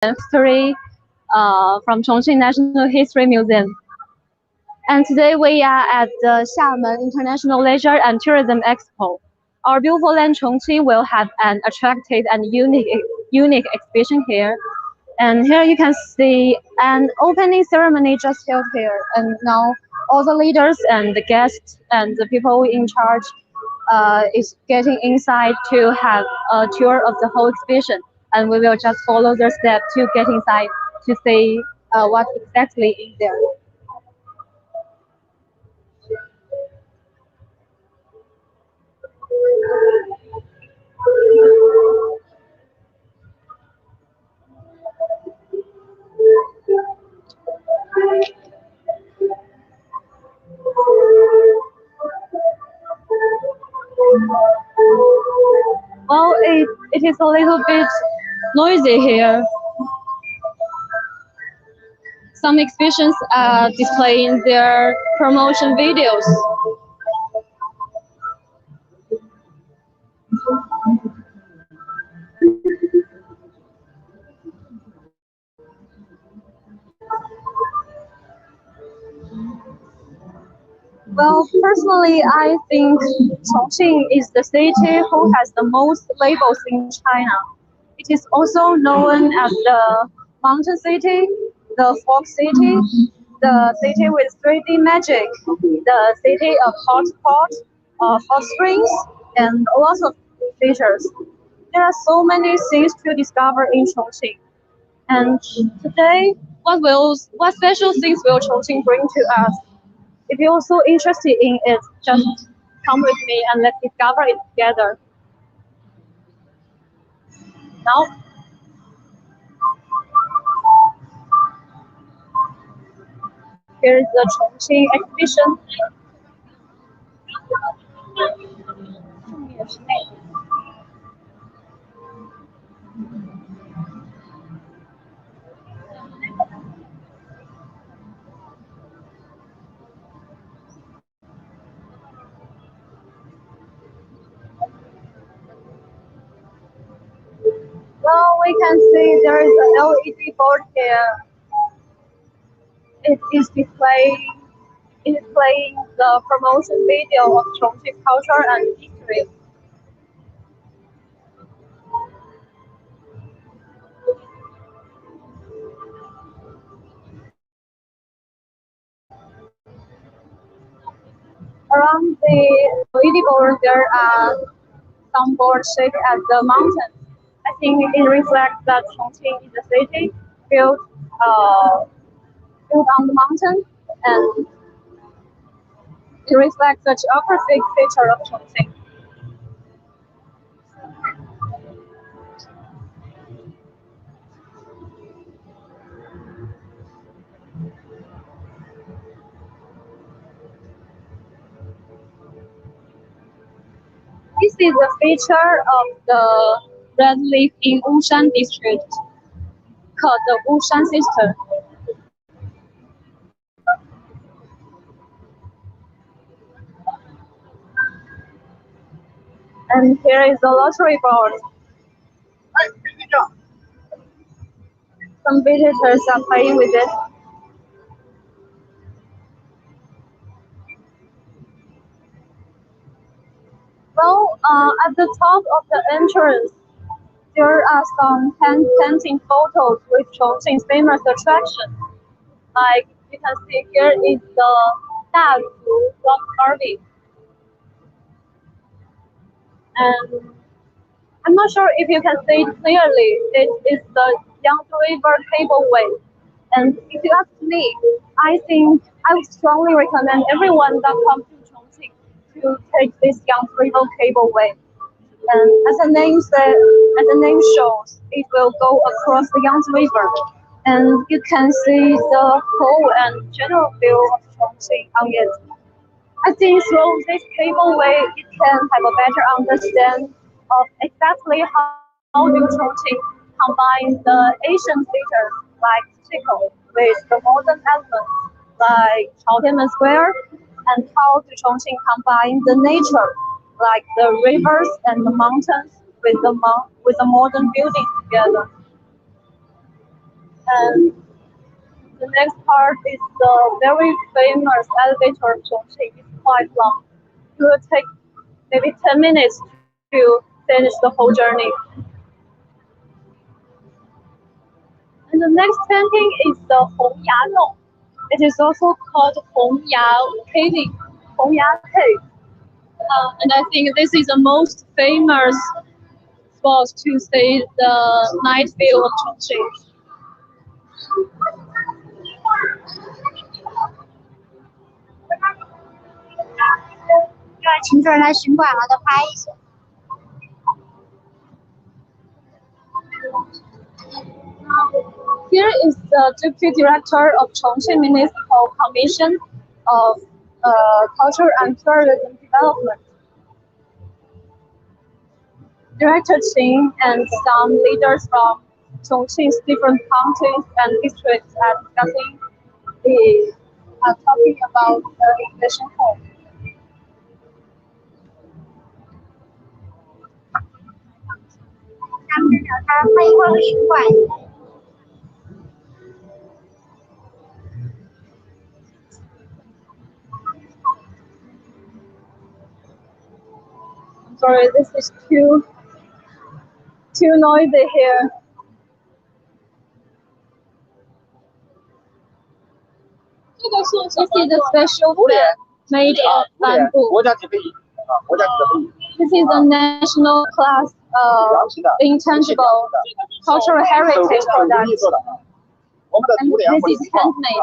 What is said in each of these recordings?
history from Chongqing National History Museum. And today we are at the Xiamen International Leisure and Tourism Expo. Our beautiful land Chongqing will have an attractive and unique exhibition here. And here you can see an opening ceremony just held here. And now all the leaders and the guests and the people in charge is getting inside to have a tour of the whole exhibition. And we will just follow the step to get inside to see what exactly is there. Well, it is a little bit noisy here. Some exhibitions are displaying their promotion videos. Well, personally, I think Chongqing is the city who has the most labels in China. It is also known as the mountain city, the fog city, the city with 3D magic, the city of hot springs, and lots of features. There are so many things to discover in Chongqing. And today, what special things will Chongqing bring to us? If you're also interested in it, just come with me and let's discover it together. Now, here is the Chongqing exhibition. Well, we can see there is an LED board here. It is playing the promotion video of Chongqing culture and history. Around the LED board, there are some boards shaped as the mountains. I think it reflects that Chongqing is a city built, uh, built on the mountain, and it reflects the geographic feature of Chongqing. This is a feature of the red leaf in Wushan district, called the Wushan Sister. And here is the lottery board. Some visitors are playing with it. Well, at the top of the entrance, there are some painting photos with Chongqing's famous attraction. Like you can see here is the Dazu rock carving. And I'm not sure if you can see it clearly. It is the Yangtze River cableway. And if you ask me, I think I would strongly recommend everyone that comes to Chongqing to take this Yangtze River cableway. And as the name shows, it will go across the Yangtze River, and you can see the whole and general view of Chongqing on it. I think through this cableway, you can have a better understanding of exactly how do Chongqing combine the Asian features like Chico with the modern elements like Chaotianmen Square, and how do Chongqing combine the nature like the rivers and the mountains with the modern buildings together. And the next part is the very famous elevator of Chongqing. It's quite long. It will take maybe 10 minutes to finish the whole journey. And the next painting is the Hongya Dong. It is also called Hongya Caving, Hongya Cave. And I think this is the most famous spot to see the night view of Chongqing. 请这儿来巡馆了的拍一下。Here is the deputy director of Chongqing Municipal Commission of Culture and Tourism Development. Director Qing and some leaders from Chongqing's different counties and districts are discussing talking about the exhibition hall. 他们找他拍一会儿巡馆。I'm sorry, this is too noisy here. This is a special fan made of bamboo. This is a national class intangible cultural heritage product. And this is handmade.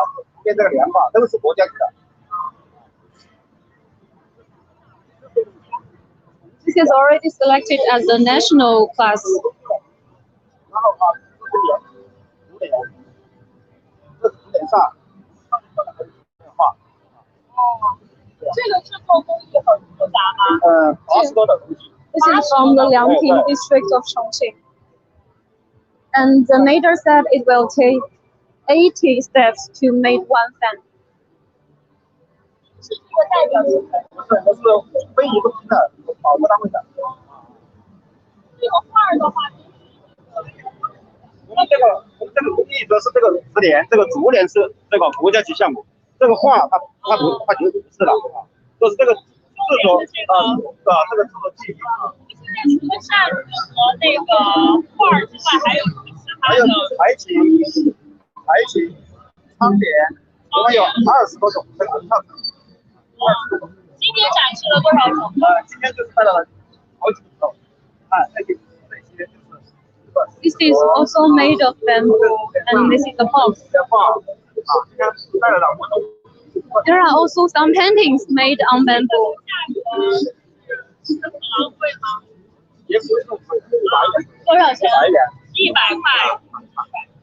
This is already selected as the national class. This is from the Liangping district of Chongqing. And the maker said it will take 80 steps to make one fan. This is also made of bamboo, and this is the box. There are also some paintings made on bamboo.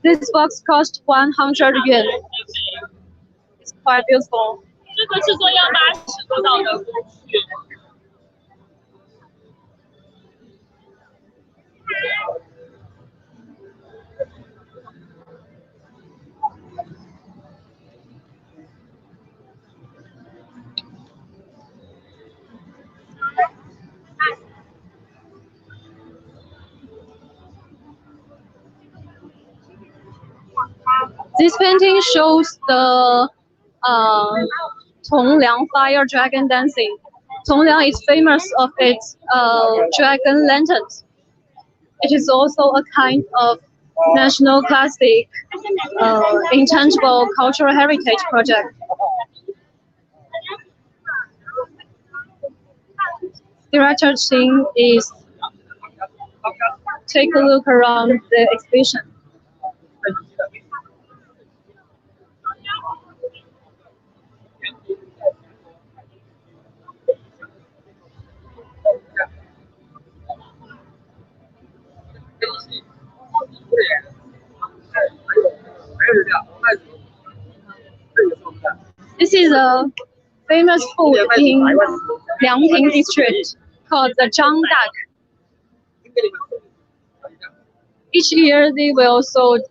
This box cost 100 yuan. It's quite beautiful. This painting shows the Tongliang fire dragon dancing. Tongliang is famous of its dragon lanterns. It is also a kind of national classic intangible cultural heritage project. Director Qing is take a look around the exhibition. This is a famous food in Liangping district called the Zhang duck. Each year they will sold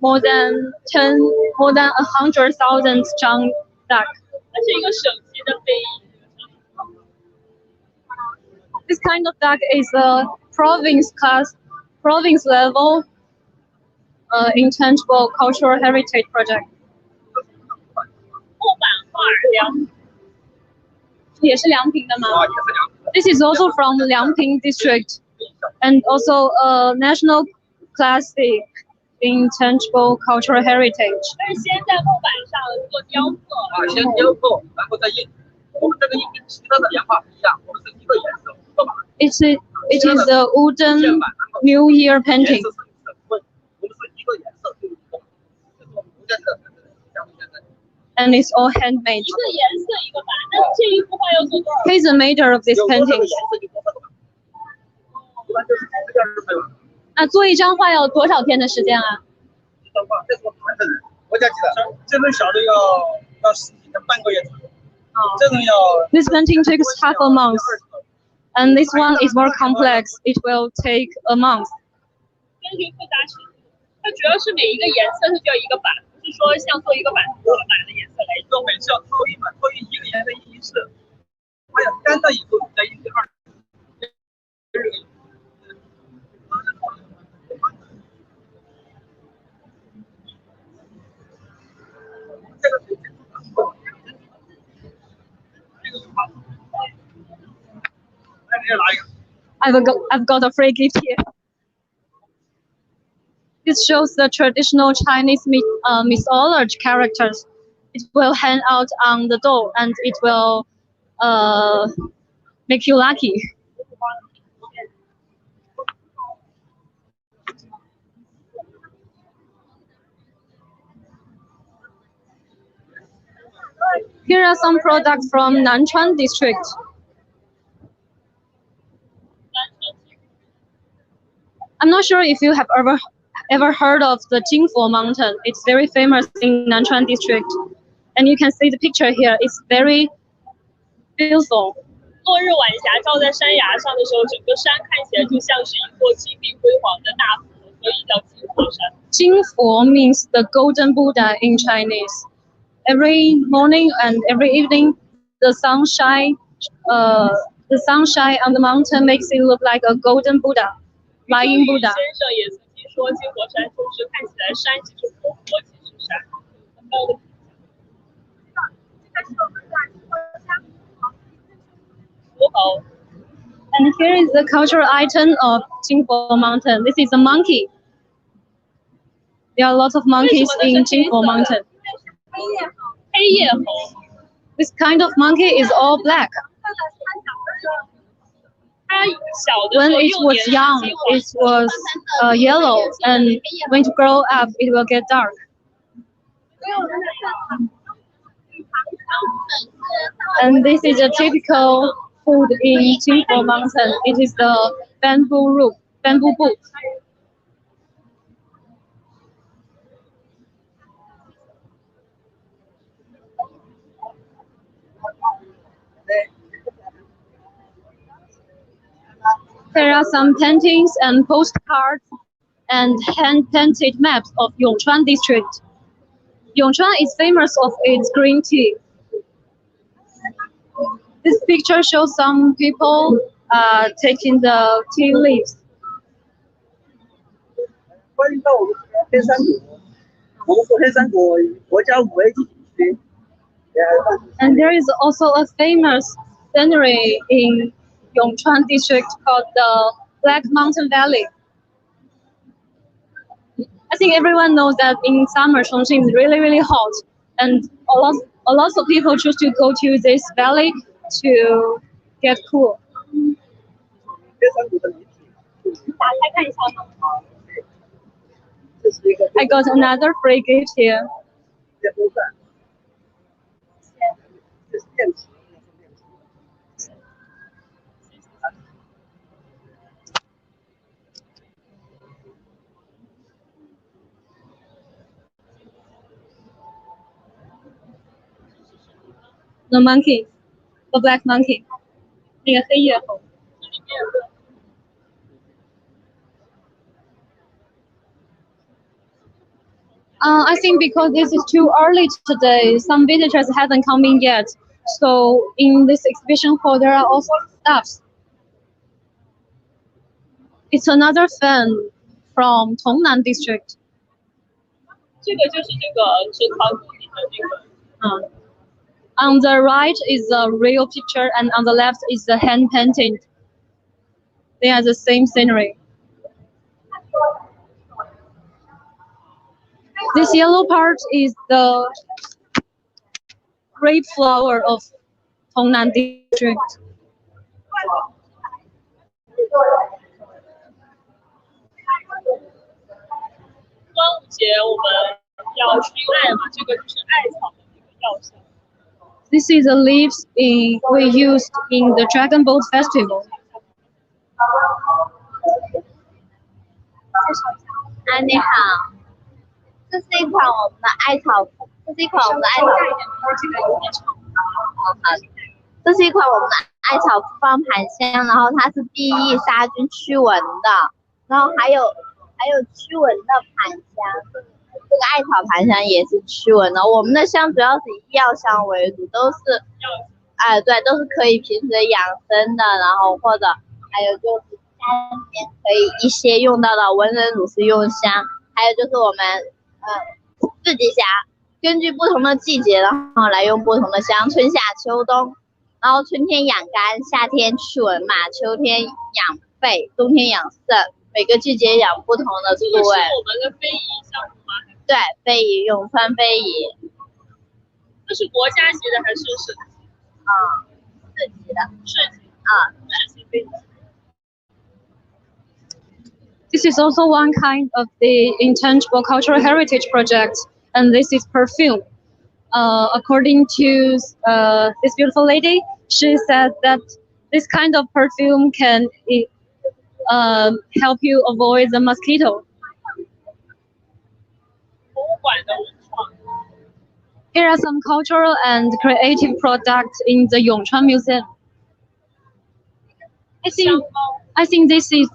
more than 100,000 Zhang duck. This kind of duck is a province level intangible cultural heritage project. 木板画梁也是梁平的吗？啊，也是两个。 This is also from Liangping district, and also a national classic intangible cultural heritage. 但是先在木板上做雕刻，啊，先雕刻，然后再印。我们这个印跟其他的年画不一样，我们是一个颜色一个版。It is a wooden New Year 颜 painting, 色是省份，我们是一个颜色就一个版，这是我们福建的像现在。 and it's all handmade. 一个颜色一个板。那这一幅画要做多少？ He's the maker of this 有这个 painting. 颜色就多少个版，一般就是20分。那做一张画要多少天的时间啊？一张画，这是我盘子人，我家记得，这种小的要10几天，半个月左右。这种要。This painting takes half a month, and this one is more complex. It will take a month. 根据复杂程度，它主要是每一个颜色它就要一个板，不是说像做一个板多个板的颜色来做。每次要掏一版，掏一个颜色印一次，还有干了以后再印第二。这个是I've got a free gift here. This shows the traditional Chinese mythology characters. It will hang out on the door, and it will make you lucky. Here are some products from Nanchuan district. I'm not sure if you have ever heard of the Jingfo mountain. It's very famous in Nanchuan district, and you can see the picture here. It's very beautiful. 落日晚霞照在山崖上的时候，整个山看起来就像是一座金碧辉煌的大佛，所以叫金佛山。Jingfo means the golden Buddha in Chinese. Every morning and every evening, the sunshine on the mountain makes it look like a golden Buddha, lying Buddha. 先生也曾经说，金佛山就是看起来山其实活佛，其实山很高的。 And here is the cultural item of Jingfo Mountain. This is a monkey. There are lots of monkeys in Jingfo Mountain. 黑叶猴， This kind of monkey is all black. 它小的 When 时候 it 幼 was 年是 young, 金黄 it was yellow, and when it grow up, it will get dark. And this is a typical food in Jingfo Mountain. It is the bamboo boot. There are some paintings and postcards and hand-painted maps of Yongchuan district. Yongchuan is famous of its green tea. This picture shows some people taking the tea leaves. 欢迎到我们黑山谷，我们是黑山谷国家5A级景区。And there is also a famous scenery in Yongchuan district called the Black Mountain Valley. I think everyone knows that in summer Chongqing is really, really hot, and a lot of people choose to go to this valley to get cool. 黑山谷的遗址，打开看一下吗？这是一个 I got another free gift here. 电风扇，这是电池，The monkey, the black monkey. 那个黑叶猴。I think because this is too early today, some visitors haven't come in yet. So in this exhibition hall, there are also staffs. It's another fan from Tongnan district. 这个就是这个纸团布里的这个。On the right is the real picture, and on the left is the hand painting. They are the same scenery. This yellow part is the great flower of Tongnan district. 端午节我们要去艾嘛，这个就是艾草的这个药香。This is the leaves we used in the Dragon Boat Festival. 你好，这是一款我们的艾草，这是一款我们的艾草。这是一款我们的艾草复方盘香，然后它是避疫杀菌驱蚊的，然后还有驱蚊的盘香，这个艾草盘香也是驱蚊的。我们的香主要是以药香为主，都是对，都是可以平时养生的，然后或者还有就是夏天可以一些用到的文人乳丝用香，还有就是我们自己想根据不同的季节，然后来用不同的香，春夏秋冬。然后春天养肝，夏天驱蚊嘛，秋天养肺，冬天养肾，每个季节养不同的部位。这个是我们的非遗项目吗？对，非遗咏春非遗。这是国家级的还是省级？市级的。市级。市级非遗。This is also one kind of the intangible cultural heritage project, and this is perfume. According to this beautiful lady, she said that this kind of perfume can help you avoid the mosquito. Here are some cultural and creative products in the Yongchuan Museum. I think this is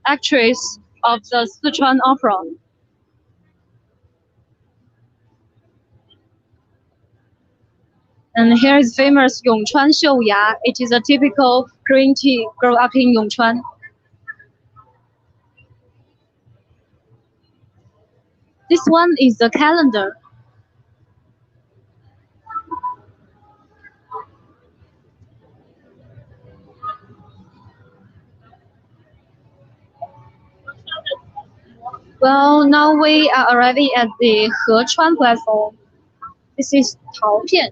actress of the Sichuan opera. And here is famous Yongchuan Xiuya. It is a typical green tea grown up in Yongchuan. This one is the calendar. Well, now we are arriving at the Hechuan platform. This is Taopian.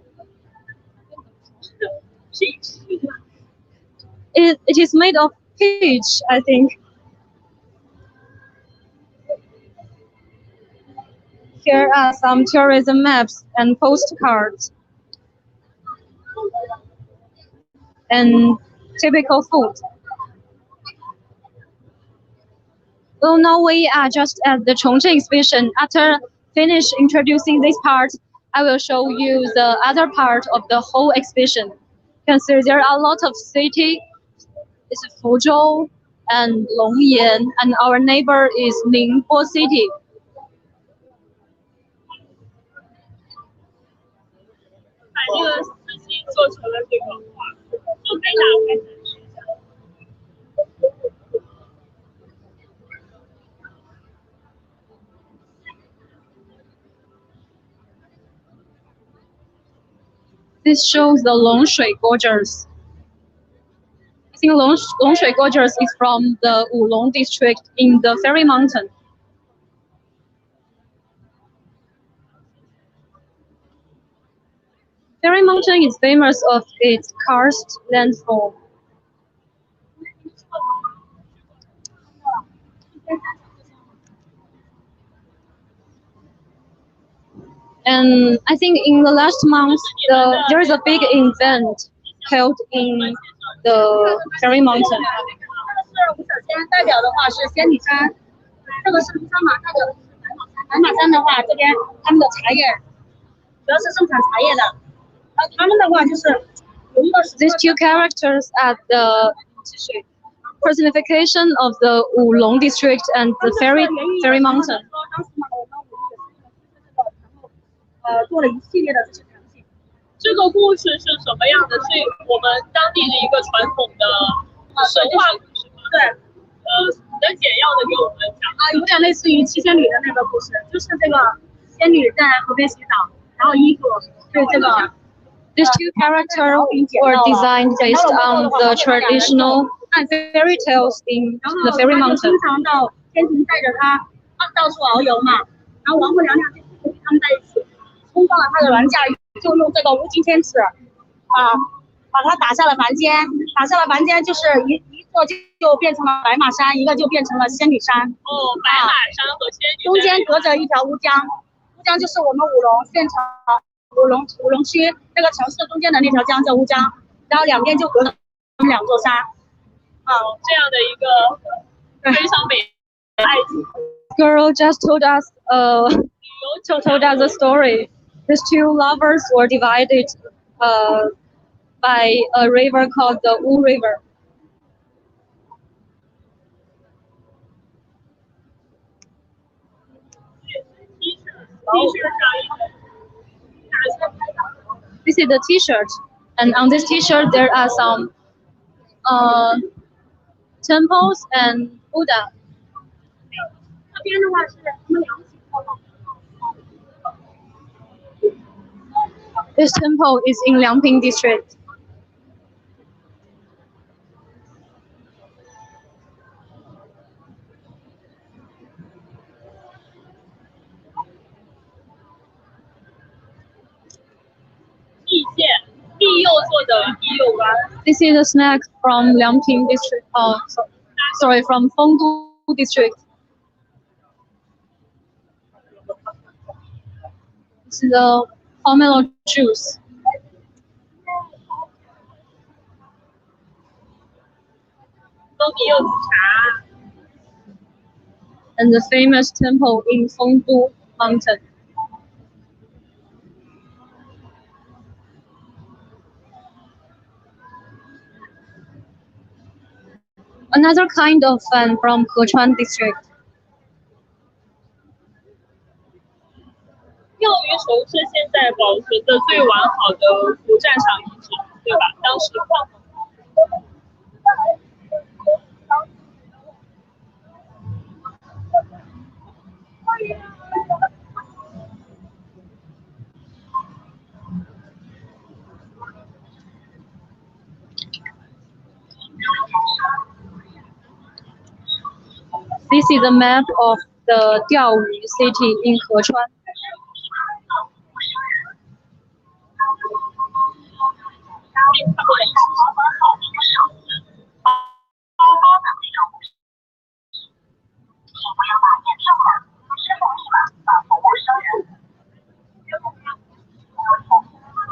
It is made of peach, I think. Here are some tourism maps and postcards. And typical food. Well, now we are just at the Chongqing exhibition. After finish introducing this part, I will show you the other part of the whole exhibition. You can see there are a lot of cities. It's Fuzhou and Longyan, and our neighbor is Ningbo City. This shows the Longshui Gorges. I think Longshui Gorges is from the Wulong district in the Fairy Mountain. Fairy Mountain is famous of its karst landform. And I think in the last month, there is a big event held in the Fairy Mountain. 首先代表的话是仙女山，这个是山马，代表的是蓝马山的话，这边他们的茶叶主要是生产茶叶的，他们的话就是有一个 These two characters are the personification of the Wulong district and the Fairy Mountain. 做了一系列的这些产品。这个故事是什么样的？是我们当地的一个传统的神话故事吗？对，的简要的给我们讲啊，有点类似于七仙女的那个故事，就是这个仙女在河边洗澡，然后衣服对这个。These two characters were designed based on the traditional fairy tales in the fairy 然后 mountain. 经常到天庭带着她到处遨游嘛，然后王母娘娘就跟他们在一起，冲撞了她的銮驾，就用这个无尽天尺把她打下了凡间，就是一个就变成了白马山，一个就变成了仙女山。哦，白马山和仙女中间隔着一条乌江，乌江就是我们武隆县城武隆区那个城市中间的那条江叫乌江，然后两边就隔着两座山。这样的一个非常美的爱情。Girl just told us the story. These two lovers were divided by a river called the Wu River. This is the T-shirt, and on this T-shirt there are some temples and Buddha. 这边的话是他们两起跳的。This temple is in Liangping district. This is a snack from Liangping district. Sorry, from Fengdu district. This is the pomelo juice. And the famous temple in Fengdu mountain. Another kind of fan from Hechuan district. 钓鱼筹是现在保存的最完好的古战场遗址，对吧？当时矿工。This is a map of the Diaoyu city in Hechuan.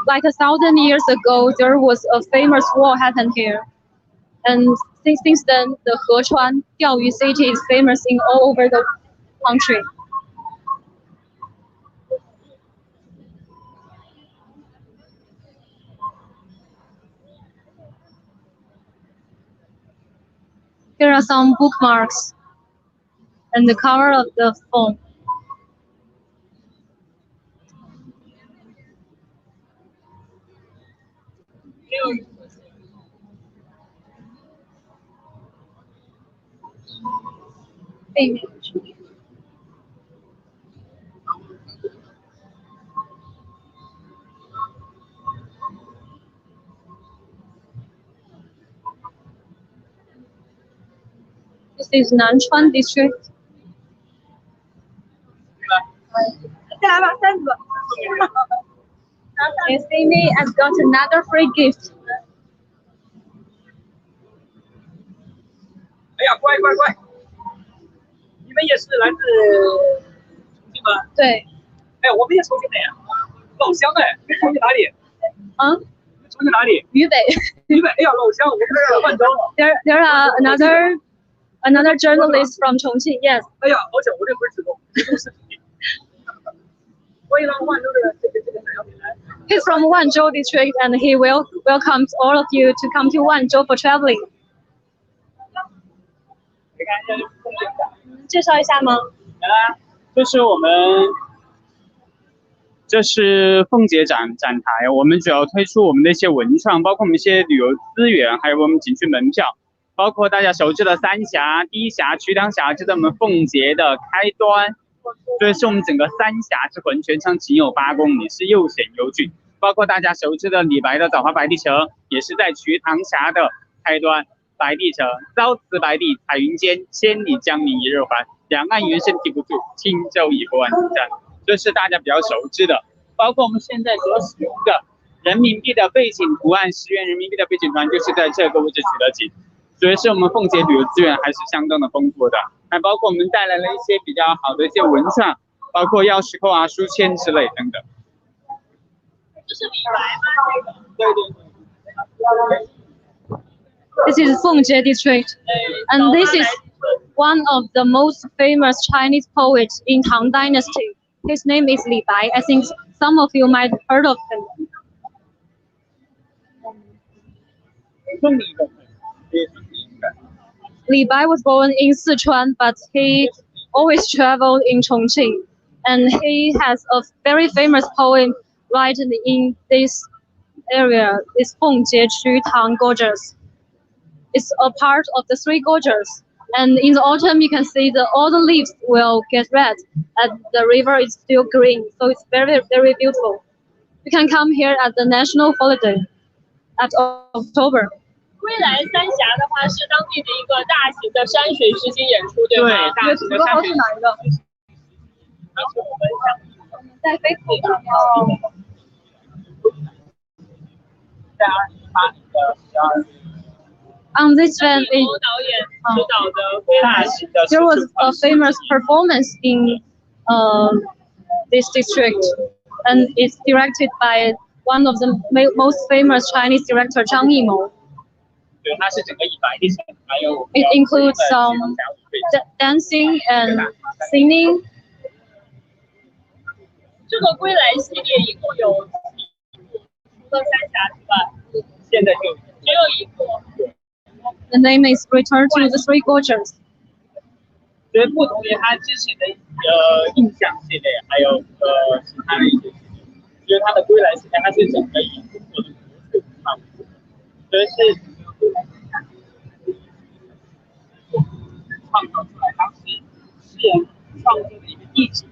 Like 1,000 years ago, there was a famous war happened here. And since then, the Hechuan Diaoyu city is famous in all over the country. Here are some bookmarks and the cover of the phone. Image. This is Nanchuan district. And Amy has got another free gift. 哎呀，乖乖乖！你们也是来自重庆吗？对。哎，我们也重庆的呀，老乡哎，你重庆哪里？啊？你重庆哪里？渝北。渝北，哎呀，老乡，我们是万州。There are another journalist from Chongqing. Yes. 哎呀，而且我这不是直播，直播视频。欢迎来万州的这个小品来。He's from Wanzhou district, and he welcomes all of you to come to Wanzhou for traveling. 介绍一下吗？这是凤姐展台，我们主要推出我们的一些文创，包括我们一些旅游资源，还有我们景区门票，包括大家熟知的三峡、第一峡、瞿塘峡，就在我们奉节的开端。所以是我们整个三峡之魂，全长仅有8公里，是又险又峻。包括大家熟知的李白的枣花白帝城，也是在瞿塘峡的开端。白帝城，朝辞白帝彩云间，千里江陵一日还。两岸猿声啼不住，轻舟已过万重山。这是大家比较熟知的。包括我们现在所使用的人民币的背景图案，10元人民币的背景图案就是在这个位置取得景。所以是我们奉节旅游资源还是相当的丰富的。还包括我们带来了一些比较好的一些文创，包括钥匙扣啊、书签之类等等。这是李白吗？对对对。This is Fengjie district, and this is one of the most famous Chinese poets in Tang Dynasty. His name is Li Bai. I think some of you might have heard of him. Li Bai was born in Sichuan, but he always traveled in Chongqing, and he has a very famous poem written in this area. It's Fengjie Tang Gorges. It's a part of the Three Gorges, and in the autumn you can see all the leaves will get red, and the river is still green, so it's very, very beautiful. You can come here at the national holiday at October. 归来三峡的话是当地的一个大型的山水诗经演出，对吗？对，大型的山水诗经。而且我们在飞虎的。在28年的12月。On this van, there was a famous performance in this district, and it's directed by one of the most famous Chinese director, Zhang Yimou. It includes some dancing and singing. 这个归来系列一共有除了三峡之外，现在就只有一个。The name is Return to the Three Gorges. 所以不同于它之前的印象系列，还有其他的一些系列，就是它的归来系列，它是整个以中国的国粹为主，所以是创造出来当时诗人创作的一个意境，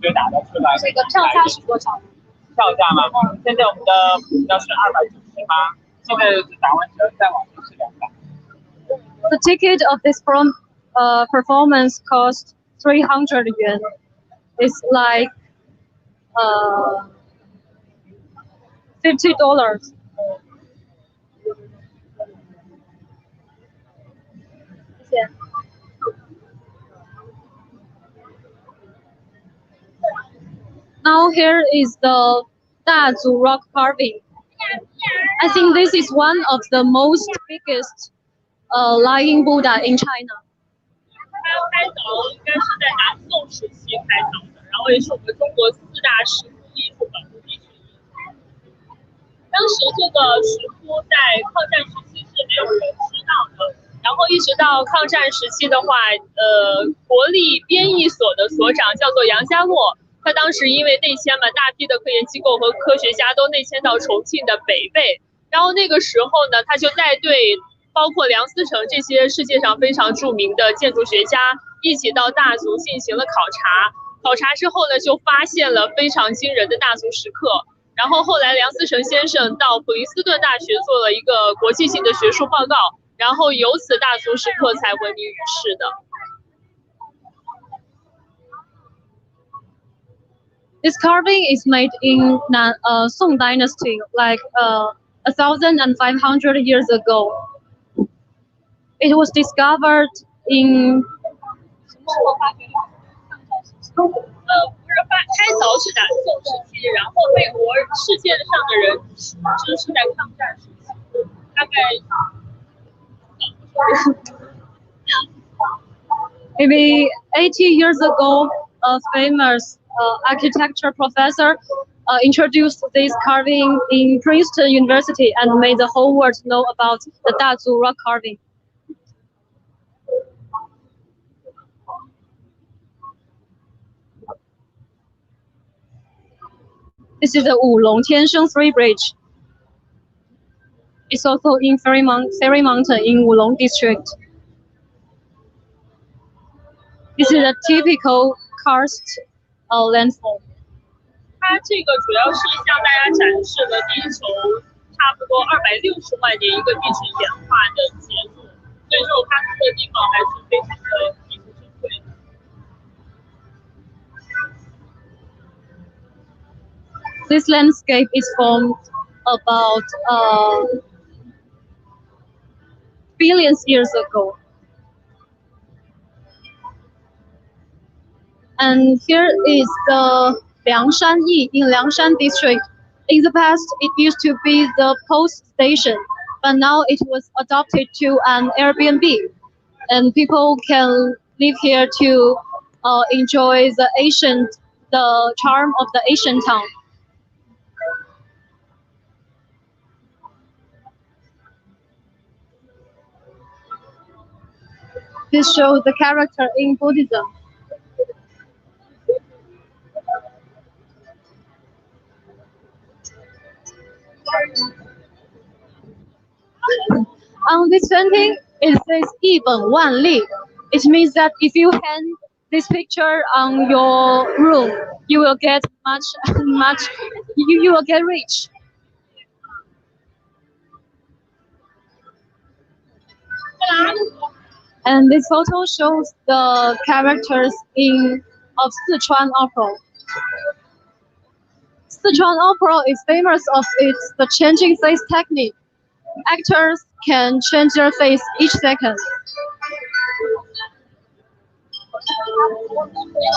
所以打造出来。这个票价是多少？票价吗？现在我们的票是298，现在打完折再往上是200。The ticket of this performance cost 300 yuan. It's like $50. Now here is the Dazu rock carving. I think this is one of the most biggest lying Buddha in China. 它开凿应该是在南宋时期开凿的，然后也是我们中国4大石窟艺术保护地之一。当时这个石窟在抗战时期是没有人知道的，然后一直到抗战时期的话，国立编译所的所长叫做杨家洛，他当时因为内迁嘛，大批的科研机构和科学家都内迁到重庆的北碚，然后那个时候呢，他就带队。包括梁思成这些世界上非常著名的建筑学家一起到大足进行了考察。考察之后呢，就发现了非常惊人的大足石刻。然后后来梁思成先生到普林斯顿大学做了一个国际性的学术报告，然后由此大足石刻才闻名于世的。This carving is made in Song Dynasty, like 1,500 years ago. It was discovered in 开凿是南宋时期，然后被世界上的人知是在抗战时期，大概maybe 80 years ago. A famous architecture professor introduced this carving in Princeton University and made the whole world know about the Dazu rock carving. This is the Wulong Tiansheng 3 bridge. is also in Fairy Mountain in Wulong district. This is a typical karst landform. 它这个主要是向大家展示了地球差不多260万年一个地质演化的结果，所以说它这个地方还是非常的艺术珍贵的。This landscape is formed about billions years ago. And here is the Liangshan Yi in Liangshan district. In the past, it used to be the post station, but now it was adopted to an Airbnb, and people can live here to enjoy the charm of the ancient town. This shows the character in Buddhism. On this painting, it says 一本万利. It means that if you hang this picture on your room, you will get you will get rich. And this photo shows the characters of Sichuan opera. Sichuan opera is famous of the changing face technique. Actors can change their face each second.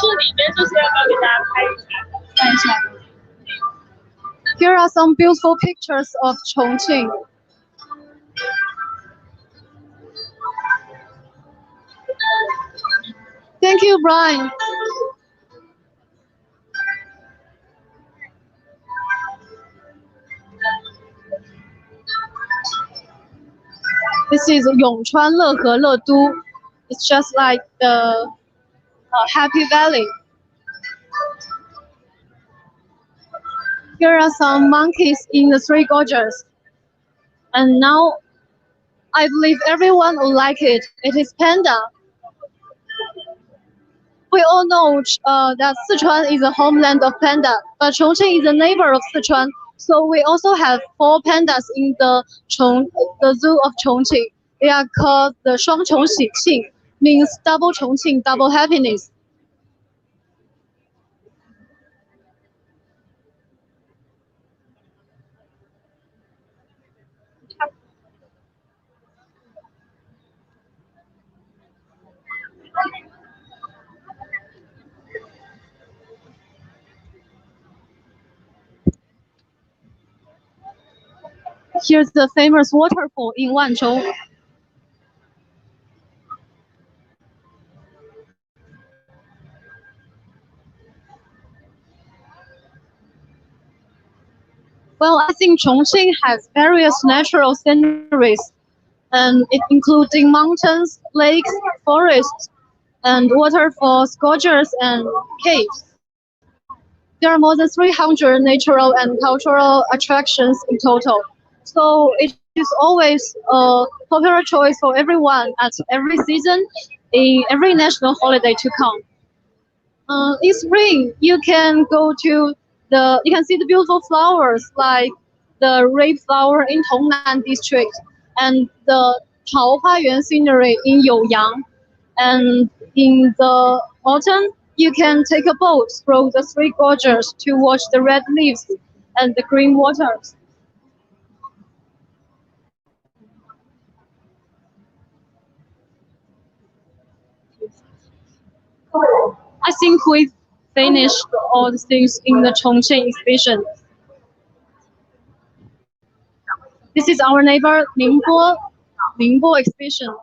这里面这些要不要给大家看一下？ Here are some beautiful pictures of Chongqing. Thank you, Brian. This is Yongchuan Lehe Ledu. It's just like the Happy Valley. Here are some monkeys in the Three Gorges. And now, I believe everyone will like it. It is panda. We all know that Sichuan is the homeland of panda, but Chongqing is a neighbor of Sichuan. So we also have 4 pandas in the zoo of Chongqing. They are called the Shuangqiong, means double Chongqing, double happiness. Here's the famous waterfall in Wanzhou. Well, I think Chongqing has various natural sceneries, and it including mountains, lakes, forests, and waterfalls, gorges, and caves. There are more than 300 natural and cultural attractions in total. So it is always a popular choice for everyone at every season, in every national holiday to come. In spring, you can see the beautiful flowers like the red flower in Tongnan district and the Taohuayuan scenery in Youyang. And in the autumn, you can take a boat through the Three Gorges to watch the red leaves and the green waters. I think we finished all the things in the Chongqing exhibition. This is our neighbor Ningbo exhibition.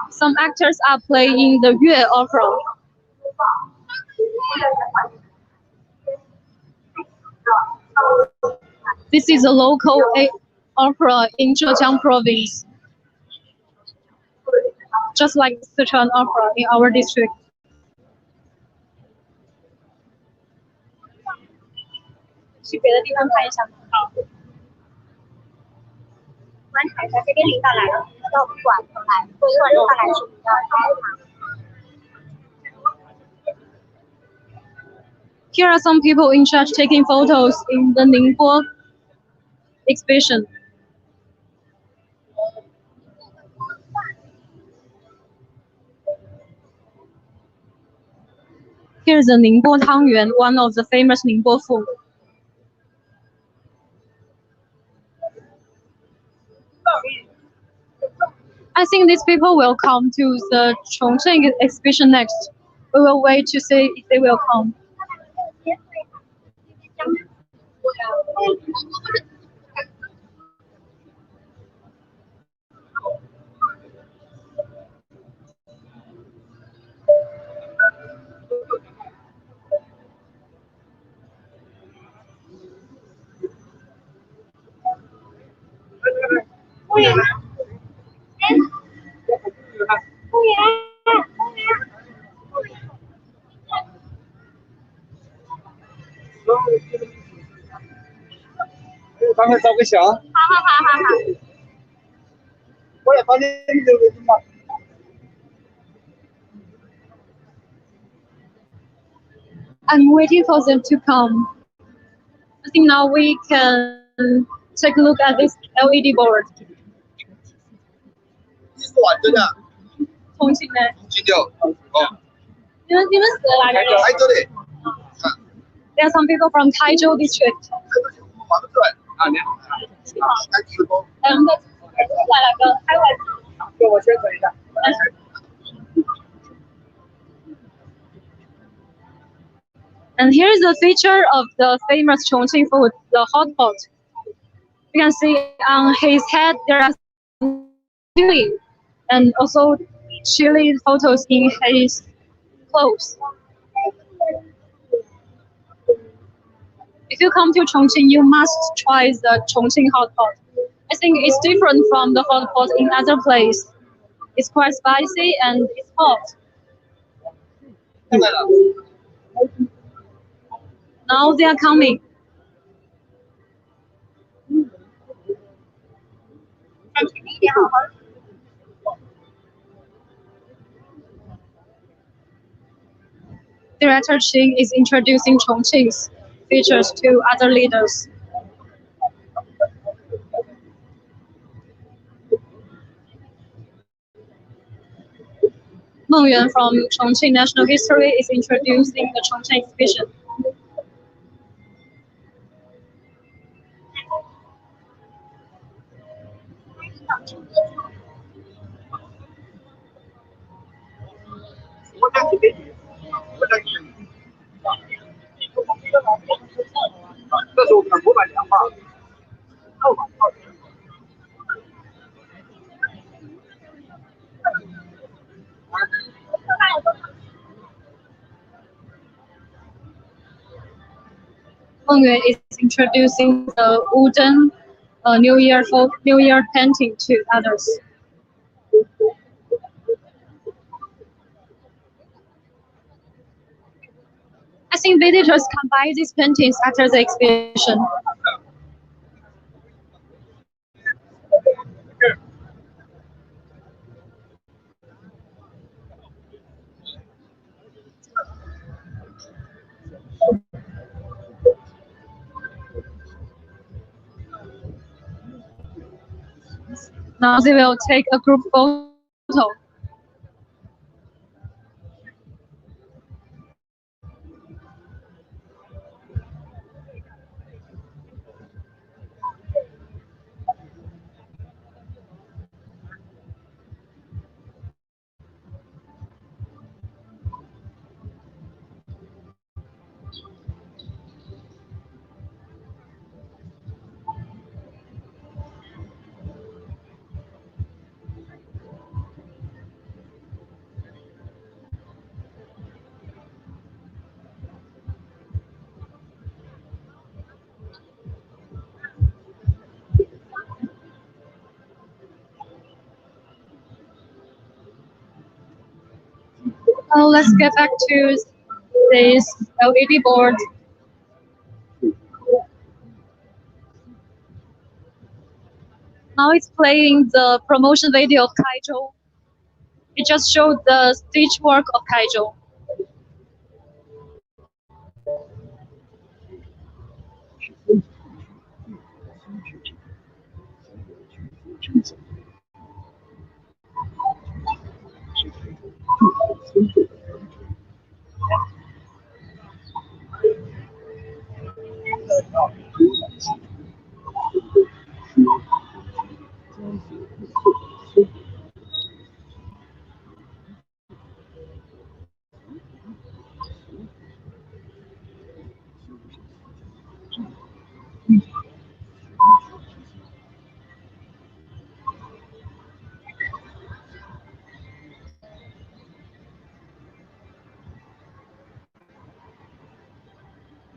Some actors are playing the Yue opera. This is a local opera in Zhejiang province, just like Sichuan opera in our district. 观察一下，这边领导来了，到我们馆头来，过一会儿领导来是比较开场。Here are some people in charge taking photos in the Ningbo exhibition. Here's the Ningbo Tangyuan, one of the famous Ningbo food. I think these people will come to the Chongqing exhibition next. We will wait to see if they will come.咱们照个相。好。我来把你留给你嘛。I'm waiting for them to come. I think now we can take a look at this LED board. 你是完整的。重庆的。重庆的。哦。你们是哪里的？台州的。There are some people from Taizhou district. 画不出来。啊，你好。直播。来个海外。给我宣传一下。And here is the feature of the famous Chongqing food, the hot pot. You can see on his head there are chili, and also chili photos in his clothes. If you come to Chongqing, you must try the Chongqing hot pot. I think it's different from the hot pot in other places. It's quite spicy and it's hot. Now they are coming. Director Qing is introducing Chongqing's features to other leaders. Meng Yuan from Chongqing National History is introducing the Chongqing exhibition. Meng Yuan is introducing the wooden New Year painting to others. I think visitors can buy these paintings after the exhibition. Now they will take a group photo. Let's get back to this LED board. Now it's playing the promotion video of Kaizhou. It just showed the stage work of Kaizhou.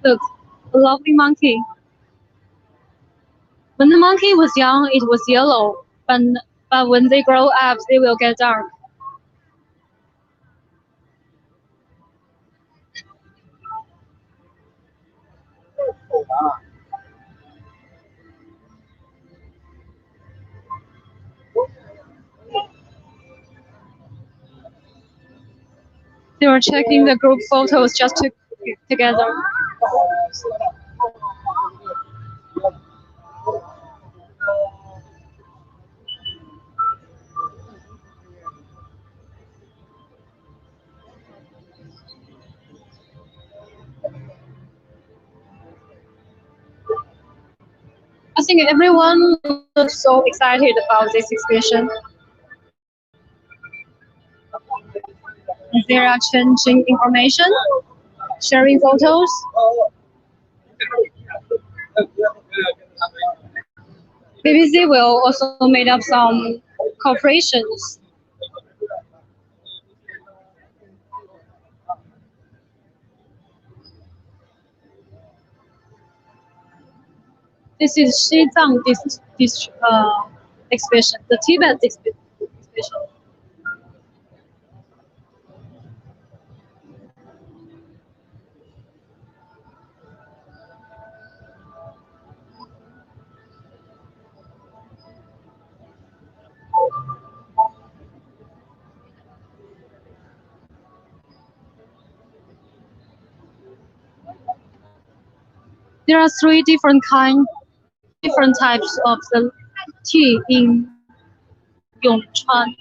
Look, a lovely monkey. When the monkey was young, it was yellow, but when they grow up, they will get dark. They were checking the group photos together. I think everyone was so excited about this exhibition. They are changing information, sharing photos. BBC will also made up some cooperations. This is Xizang exhibition, the Tibet exhibition. There are three different types of the tea in Yongchuan.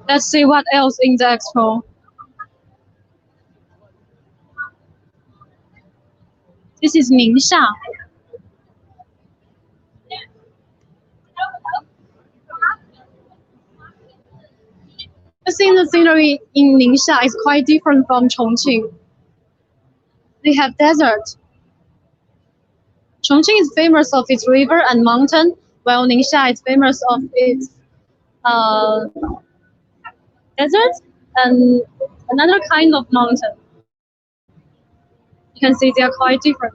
Let's see what else in the expo. This is Ningxia. I think the scenery in Ningxia is quite different from Chongqing. They have desert. Chongqing is famous of its river and mountain, while Ningxia is famous of its desert and another kind of mountain. You can see they are quite different.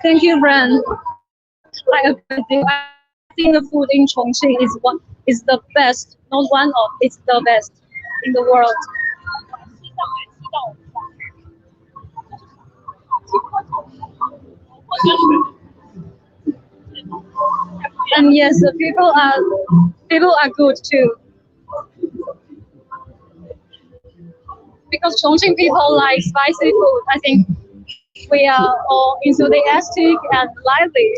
Thank you, Bran. I agree with you. I think the food in Chongqing is the best, not one of, it's the best in the world. And yes, the people are good too. Because Chongqing people like spicy food. I think we are all enthusiastic and lively.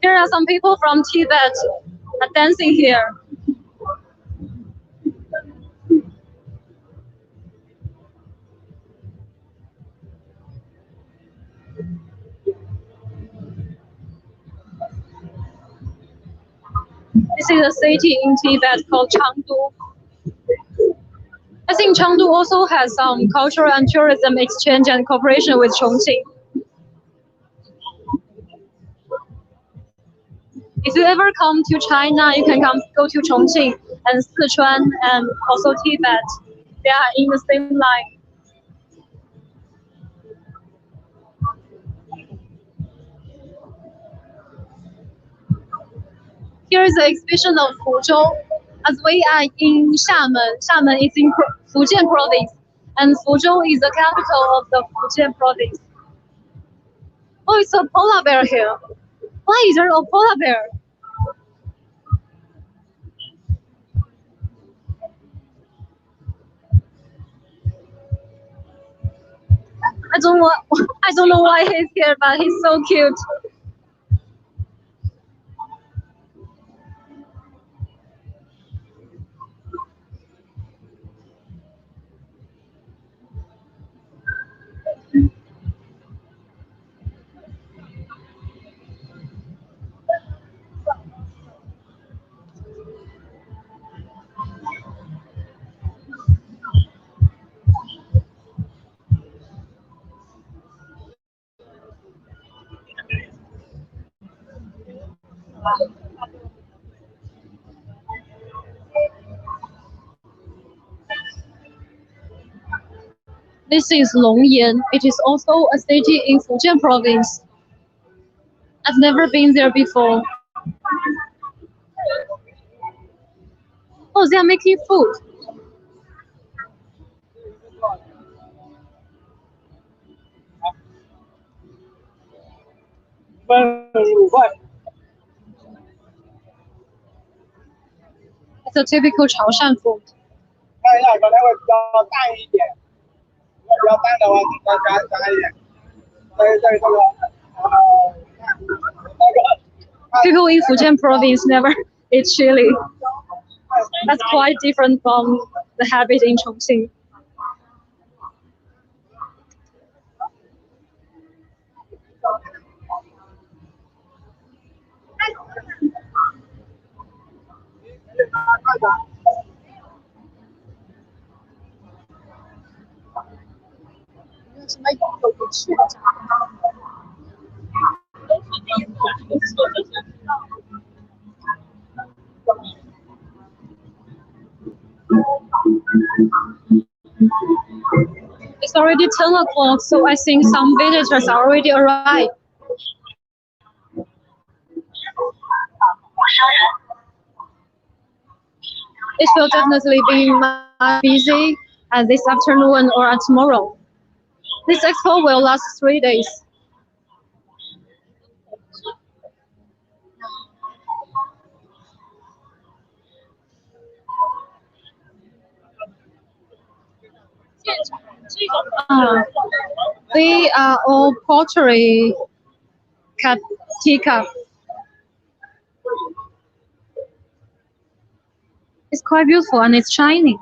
There are some people from Tibet are dancing here. This is a city in Tibet called Chengdu. I think Chengdu also has some cultural and tourism exchange and cooperation with Chongqing. If you ever come to China, you can go to Chongqing and Sichuan and also Tibet. They are in the same line. Here is the exhibition of Fuzhou. As we are in Xiamen, Xiamen is in Fujian province, and Fuzhou is the capital of the Fujian province. Oh, it's a polar bear here. Why is there a polar bear? I don't know. I don't know why he's here, but he's so cute. This is Longyan. It is also a city in Fujian province. I've never been there before. Oh, they are making food. It's a typical Chaoshan food. 看一下，可能会比较淡一点，如果比较淡的话，加一点。People in Fujian province never eat chili. That's quite different from the habit in Chongqing. It's already 10 o'clock, so I think some visitors already arrived. It will definitely be much busy at this afternoon or tomorrow. This expo will last 3 days. They are all pottery teacup. It's quite beautiful and it's shiny.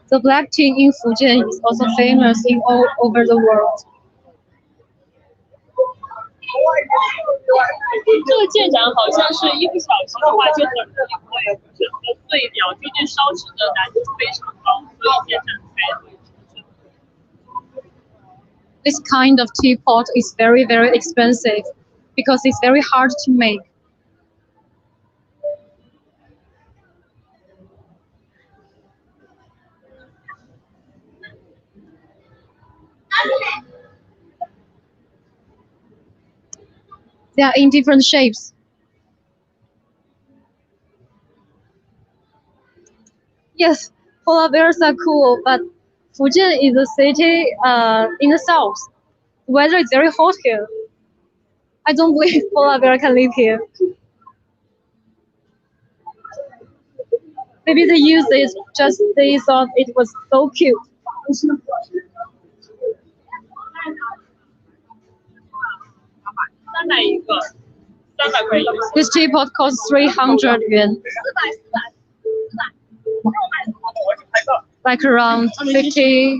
The black tea in Fujian is also famous in all over the world. 这个舰长好像是一不小心的话就很容易会整个碎掉，究竟烧制的难度非常高，所以舰长才会出这个。 This kind of teapot is very, very expensive because it's very hard to make. They are in different shapes. Yes, polar bears are cool, but Fujian is a city in the south. The weather is very hot here. I don't believe polar bear can live here. Maybe they use it just they thought it was so cute. 300一个，300块一个。This teapot costs 300 yuan, like around $50.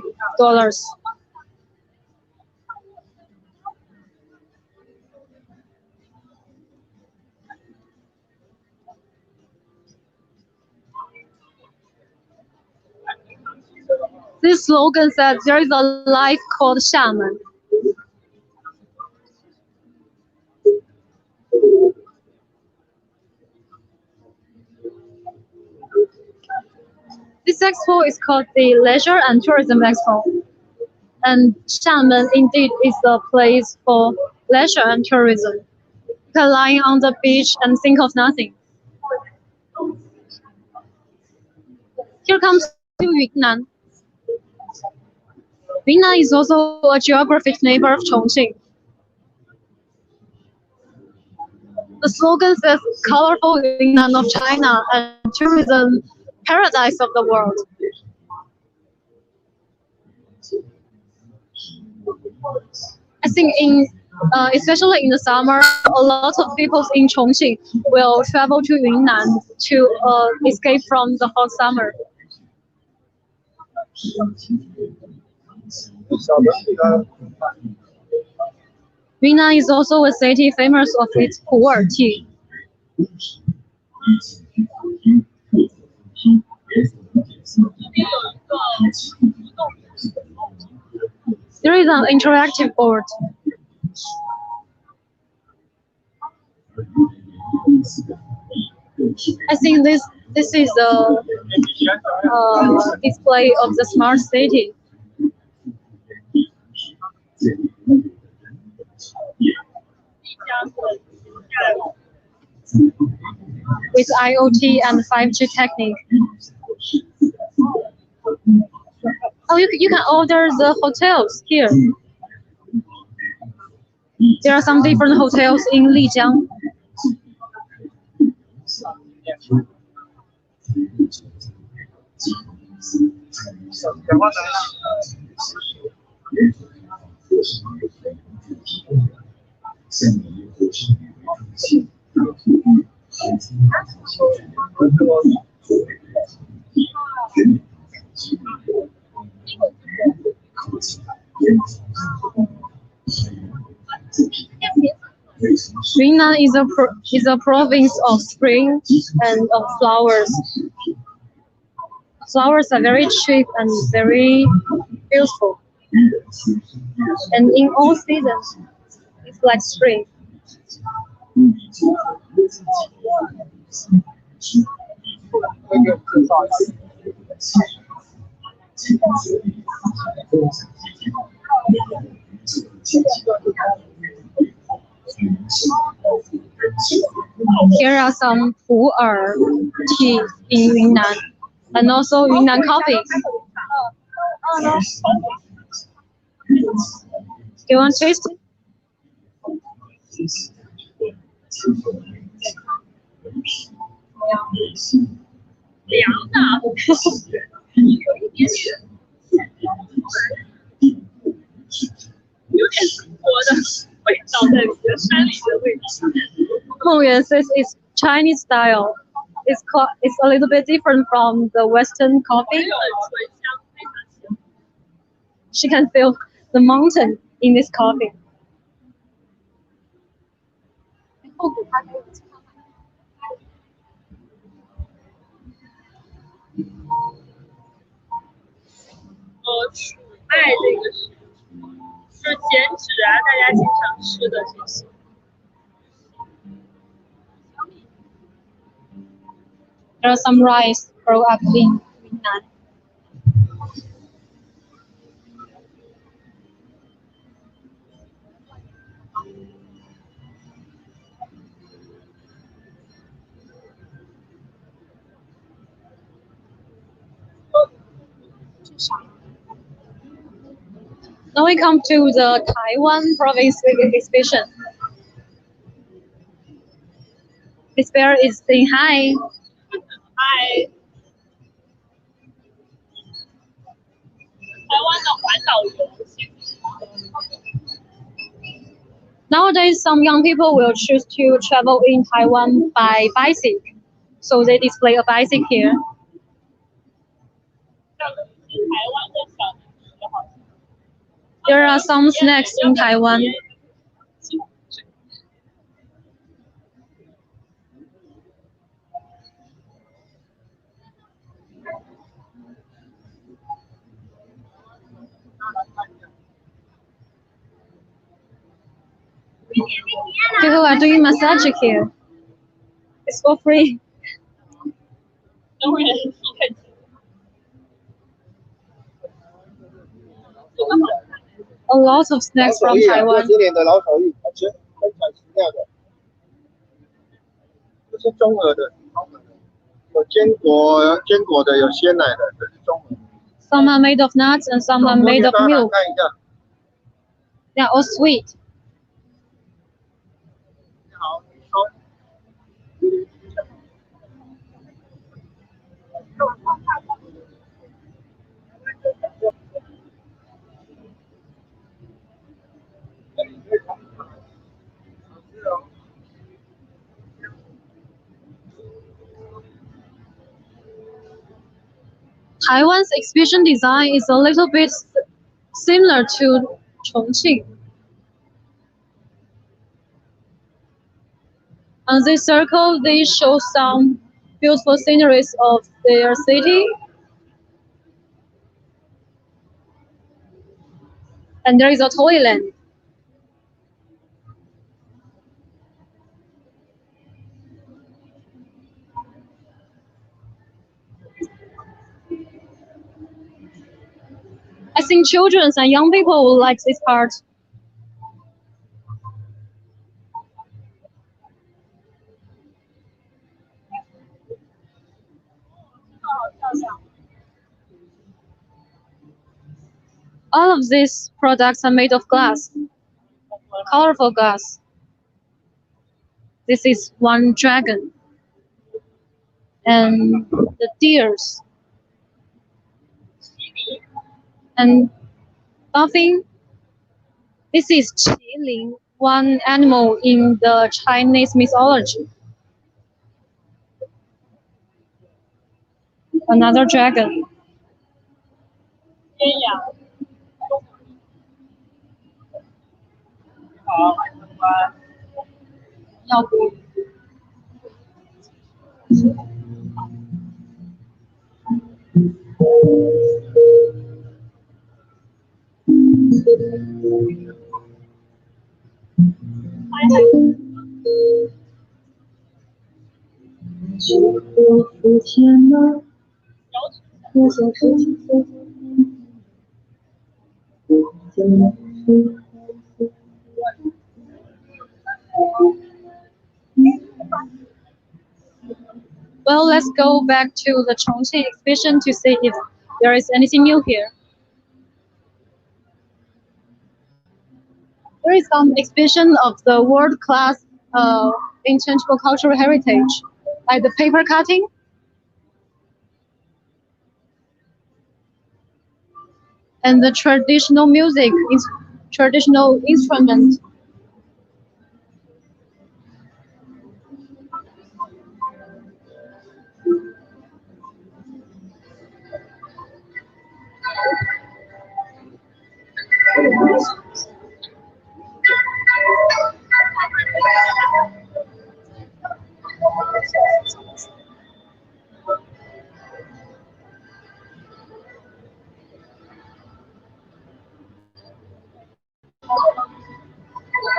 This slogan said there is a life called Xiamen. This expo is called the Leisure and Tourism Expo. And Xiamen indeed is a place for leisure and tourism. You can lie on the beach and think of nothing. Here comes to Yunnan. Yunnan is also a geographic neighbor of Chongqing. The slogan says colorful Yunnan of China and tourism paradise of the world. I think especially in the summer, a lot of people in Chongqing will travel to Yunnan to escape from the hot summer. Yunnan is also a city famous of its pu'er tea. There is an interactive board. I think this is a display of the smart city. With IoT and 5G technique. Oh, you can order the hotels here. There are some different hotels in Lijiang. Yunnan is a province of spring and of flowers. Flowers are very cheap and very beautiful. And in all seasons, it's like spring. Here are some pu'er tea in Yunnan, and also Yunnan coffee. Do you want to taste it? 凉的，有一点中国的味道在里面，山里的味道。Hongyuan says it's Chinese style. It's a little bit different from the Western coffee. She can feel the mountain in this coffee. Oh, 薯麦这个是减脂啊，大家经常吃的这些。There are some rice grow up in Yunnan. Now we come to the Taiwan province exhibition. This bear is saying hi. Hi. 台湾的环岛游行。 Nowadays, some young people will choose to travel in Taiwan by bicycle, so they display a bicycle here. 像是台湾的小零食好像。 There are some snacks in Taiwan. People are doing massage here. It's for free. 等会儿人数很多。 A lot of snacks from Taiwan. 60年的老手艺，好吃，很产食料的。这是中俄的，有坚果的，有鲜奶的，这是中俄。 Some are made of nuts and some are made of milk. 看一下。 They are all sweet. 你好，你说。 Taiwan's exhibition design is a little bit similar to Chongqing. On this circle, they show some beautiful sceneries of their city. And there is a toilet. I think children and young people will like this part. All of these products are made of glass, colorful glass. This is one dragon. And the deers. And nothing. This is qilin, one animal in the Chinese mythology. Another dragon. 天阳。好，要不 Well, let's go back to the Chongqing exhibition to see if there is anything new here. There is some exhibition of the world-class intangible cultural heritage, like the paper cutting, and the traditional music, traditional instrument.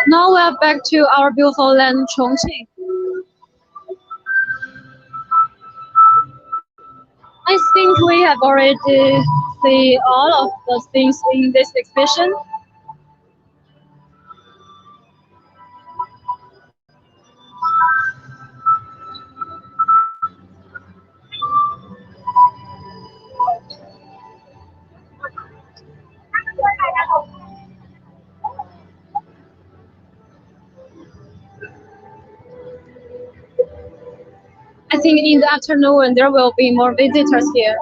Now we are back to our beautiful land, Chongqing. I think we have already seen all of the things in this exhibition. think in the afternoon there will be more visitors here.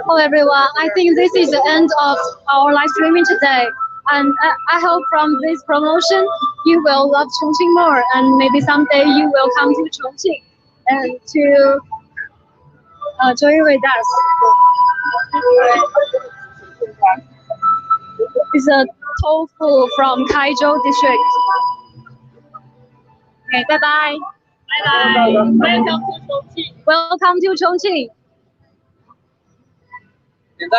Hello everyone, I think this is the end of our live streaming today. And I hope from this promotion you will love Chongqing more, and maybe someday you will come to Chongqing and to join with us. It's a tofu from Kaizhou district. Okay, bye bye. Bye bye. Welcome to Chongqing. Welcome to Chongqing. 点赞。